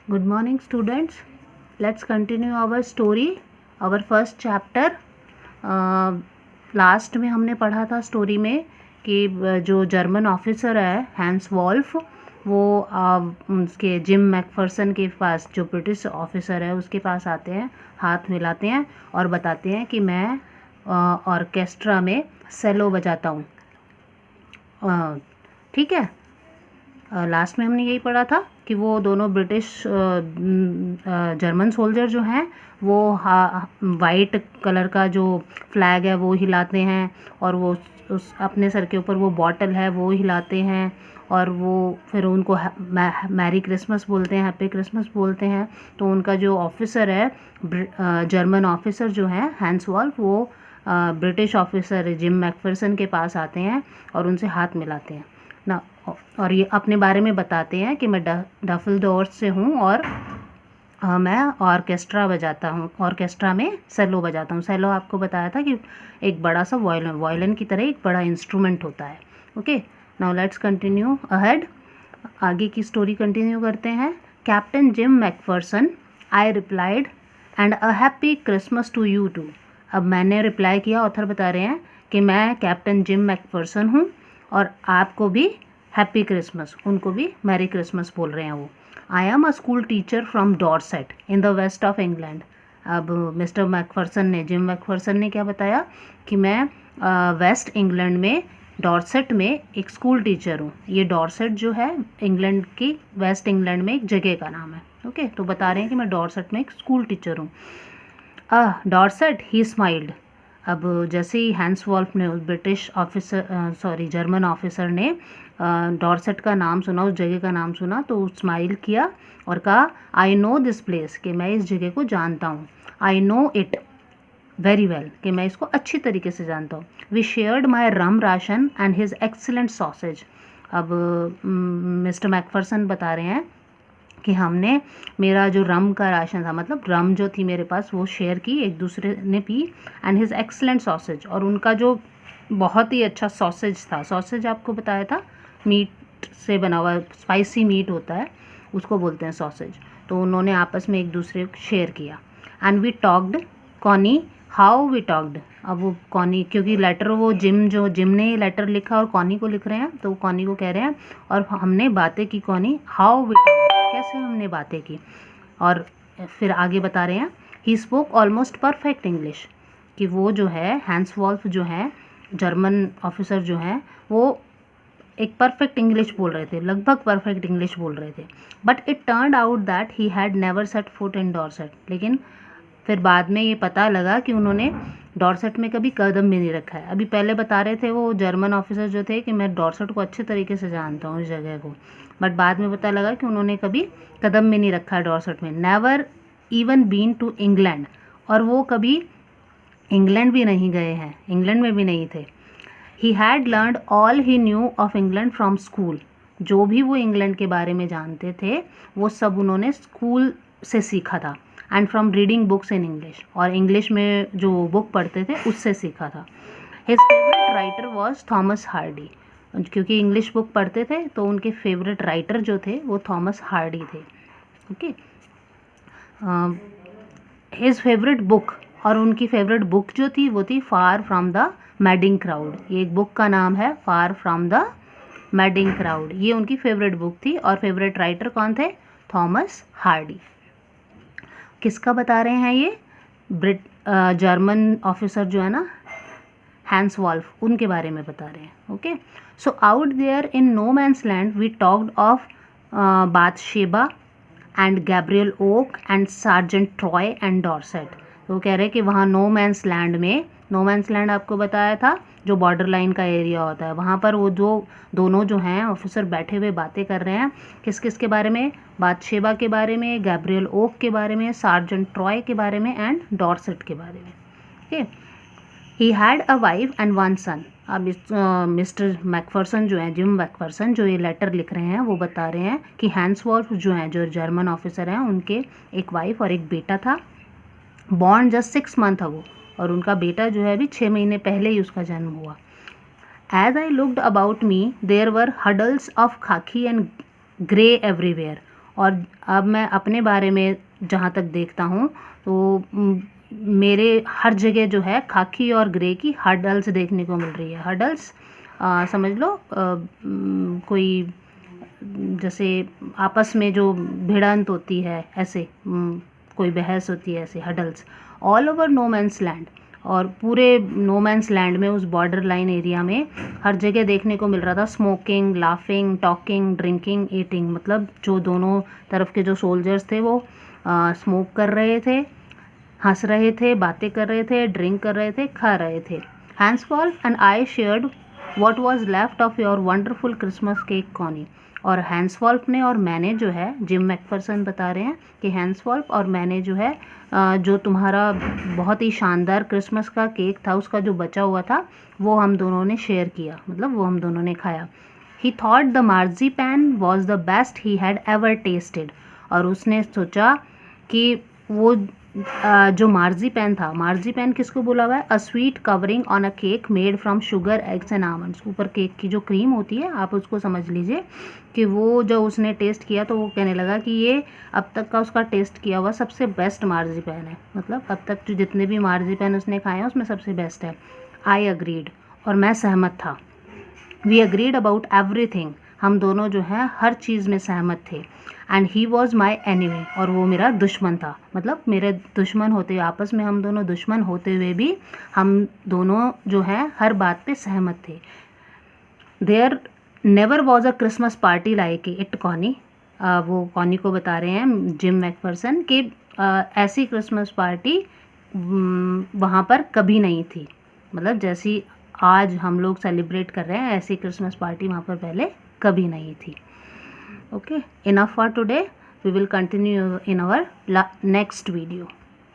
Good morning, students. Let's continue our story, our first chapter. Last में हमने पढ़ा था स्टोरी में कि जो जर्मन ऑफिसर है हैंस वॉल्फ, वो उसके जिम मैकफर्सन के पास, जो ब्रिटिश ऑफिसर है उसके पास आते हैं, हाथ मिलाते हैं और बताते हैं कि मैं ऑर्केस्ट्रा में सेलो बजाता हूँ। ठीक है। लास्ट में हमने यही पढ़ा था कि वो दोनों ब्रिटिश जर्मन सोल्जर जो हैं वो वाइट कलर का जो फ्लैग है वो हिलाते हैं, और वो उस अपने सर के ऊपर वो बॉटल है वो हिलाते हैं, और वो फिर उनको मैरी क्रिसमस बोलते हैं, हैप्पी क्रिसमस बोलते हैं। तो उनका जो ऑफिसर है, जर्मन ऑफिसर जो है हैंस वॉल्फ, वो ब्रिटिश ऑफिसर जिम मैकफर्सन के पास आते हैं और उनसे हाथ मिलाते हैं ना, और ये अपने बारे में बताते हैं कि मैं डफलडोर्फ से हूँ और मैं ऑर्केस्ट्रा बजाता हूँ, ऑर्केस्ट्रा में सेलो बजाता हूँ। सेलो आपको बताया था कि एक बड़ा सा वायलिन की तरह एक बड़ा इंस्ट्रूमेंट होता है। Okay, now let's continue ahead. आगे की स्टोरी कंटिन्यू करते हैं। Captain Jim McPherson, I replied, and a happy Christmas to you too. अब मैंने रिप्लाई किया, ऑथर बता रहे हैं कि मैं कैप्टन जिम मैकफर्सन हूँ और आपको भी हैप्पी क्रिसमस, उनको भी मैरी क्रिसमस बोल रहे हैं वो। I am a school teacher from Dorset in the west of England. अब मिस्टर मैकफर्सन ने, जिम मैकफर्सन ने क्या बताया कि मैं वेस्ट इंग्लैंड में डॉर्सेट में एक स्कूल टीचर हूँ। ये डॉर्सेट जो है इंग्लैंड की, वेस्ट इंग्लैंड में एक जगह का नाम है। ओके, तो बता रहे हैं कि मैं डॉर्सेट में एक स्कूल टीचर हूँ। डॉर्सेट, ही स्माइल्ड। अब जैसे ही हैंस वॉल्फ ने, उस ब्रिटिश ऑफिसर, जर्मन ऑफिसर ने डॉर्सेट का नाम सुना, उस जगह का नाम सुना, तो स्माइल किया और कहा, आई नो दिस प्लेस, कि मैं इस जगह को जानता हूँ। I know it very well, कि मैं इसको अच्छी तरीके से जानता हूँ। We shared my rum ration and his excellent sausage. अब मिस्टर मैकफर्सन बता रहे हैं कि हमने, मेरा जो रम का राशन था, मतलब रम जो थी मेरे पास, वो शेयर की, एक दूसरे ने P, and his excellent sausage, और उनका जो बहुत ही अच्छा सॉसेज था। सॉसेज आपको बताया था, मीट से बना हुआ स्पाइसी मीट होता है, उसको बोलते हैं सॉसेज। तो उन्होंने आपस में एक दूसरे को शेयर किया। And we talked, Connie, how we talked. अब वो कॉनी, क्योंकि लेटर वो जिम ने लेटर लिखा और कॉनी को लिख रहे हैं, तो कॉनी को कह रहे हैं और हमने बातें की कॉनी, हाउ वी टॉक्ड, कैसे हमने बातें की। और फिर आगे बता रहे हैं, he spoke almost perfect English, कि वो जो है हैंस वॉल्फ जो है, जर्मन ऑफिसर जो हैं, वो एक परफेक्ट इंग्लिश बोल रहे थे, लगभग परफेक्ट इंग्लिश बोल रहे थे। But it turned out that he had never set foot in Dorset. लेकिन फिर बाद में ये पता लगा कि उन्होंने डॉर्सेट में कभी कदम भी नहीं रखा है। अभी पहले बता रहे थे वो जर्मन ऑफिसर जो थे कि मैं डॉर्सेट को अच्छे तरीके से जानता हूँ, इस जगह को, बट बाद में पता लगा कि उन्होंने कभी कदम भी नहीं रखा है डॉर्सेट में। Never even been to England, और वो कभी इंग्लैंड भी नहीं गए हैं, इंग्लैंड में भी नहीं थे। He had learned all he new of England from school. जो भी वो इंग्लैंड के बारे में जानते थे वो सब उन्होंने स्कूल से सीखा था। And from reading books in English, और इंग्लिश में जो बुक पढ़ते थे उससे सीखा था। His favourite writer was Thomas Hardy. क्योंकि इंग्लिश बुक पढ़ते थे तो उनके फेवरेट राइटर जो थे वो थॉमस हार्डी थे। ओके, हिज फेवरेट बुक, और उनकी फेवरेट बुक जो थी वो थी far from the madding crowd. ये एक बुक का नाम है, far from the madding crowd, ये उनकी फेवरेट बुक थी। और फेवरेट राइटर कौन थे? Thomas Hardy. किसका बता रहे हैं ये? जर्मन ऑफिसर जो है ना, हैंस वॉल्फ, उनके बारे में बता रहे हैं। Okay, so out there in no man's land we talked of Bathsheba and Gabriel Oak and Sergeant Troy and Dorset. तो कह रहे हैं कि वहाँ नो मैंस लैंड में, नो मैंस लैंड आपको बताया था जो बॉर्डर लाइन का एरिया होता है, वहाँ पर वो जो दोनों जो हैं ऑफिसर बैठे हुए बातें कर रहे हैं। किस किस के बारे में? बाथशेबा के बारे में, गैब्रियल ओक के बारे में, सार्जेंट ट्रॉय के बारे में, एंड डॉर्सेट के बारे में। Okay, he had a wife and one son. अब मिस्टर मैकफर्सन जो हैं, जिम मैकफर्सन, जो ये लेटर लिख रहे हैं, वो बता रहे हैं कि हैंस वॉल्फ जो हैं, जो जर्मन ऑफिसर हैं, उनके एक वाइफ और एक बेटा था, बॉर्न जस्ट 6 मंथ अगो, और उनका बेटा जो है अभी 6 महीने पहले ही उसका जन्म हुआ। As I looked about me, there were huddles of khaki and grey everywhere. और अब मैं अपने बारे में जहाँ तक देखता हूँ तो मेरे हर जगह जो है खाकी और ग्रे की हडल्स देखने को मिल रही है। हडल्स समझ लो कोई जैसे आपस में जो भिड़ंत होती है ऐसे कोई बहस होती है ऐसे huddles all over no man's land. और पूरे नो मैंस लैंड में उस बॉर्डर लाइन एरिया में हर जगह देखने को मिल रहा था smoking, laughing, talking, drinking, eating. मतलब जो दोनों तरफ के जो सोल्जर्स थे वो स्मोक कर रहे थे, हंस रहे थे, बातें कर रहे थे, ड्रिंक कर रहे थे, खा रहे थे। Hanswolf and I shared what was left of your wonderful Christmas cake Connie. और हैंसवॉल्फ ने और मैंने जो है, जिम मैकफरसन बता रहे हैं कि हैंसवॉल्फ और मैंने जो है जो तुम्हारा बहुत ही शानदार क्रिसमस का केक था उसका जो बचा हुआ था वो हम दोनों ने शेयर किया, मतलब वो हम दोनों ने खाया। He thought the marzipan was the best he had ever tasted. और उसने सोचा कि वो जो मार्जिपैन था, मार्जिपैन किसको बोला हुआ है? A sweet covering on a cake made from sugar, eggs and almonds. ऊपर केक की जो क्रीम होती है आप उसको समझ लीजिए कि वो जब उसने टेस्ट किया तो वो कहने लगा कि ये अब तक का उसका टेस्ट किया हुआ सबसे बेस्ट मार्जिपैन है। मतलब अब तक जो जितने भी मार्जिपैन उसने खाए हैं उसमें सबसे बेस्ट है। आई अग्रीड, और मैं सहमत था। वी अग्रीड अबाउट एवरीथिंग, हम दोनों जो है हर चीज़ में सहमत थे। And he was my enemy, और वो मेरा दुश्मन था। मतलब मेरे दुश्मन होते हुए, आपस में हम दोनों दुश्मन होते हुए भी हम दोनों जो है हर बात पे सहमत थे। There never was a Christmas party like it Connie. वो कॉनी को बता रहे हैं जिम मैकफरसन कि ऐसी क्रिसमस पार्टी वहाँ पर कभी नहीं थी। मतलब जैसी आज हम लोग सेलिब्रेट कर रहे हैं ऐसी क्रिसमस पार्टी वहाँ पर पहले कभी नहीं थी। Okay, enough for today. We will continue in our next video.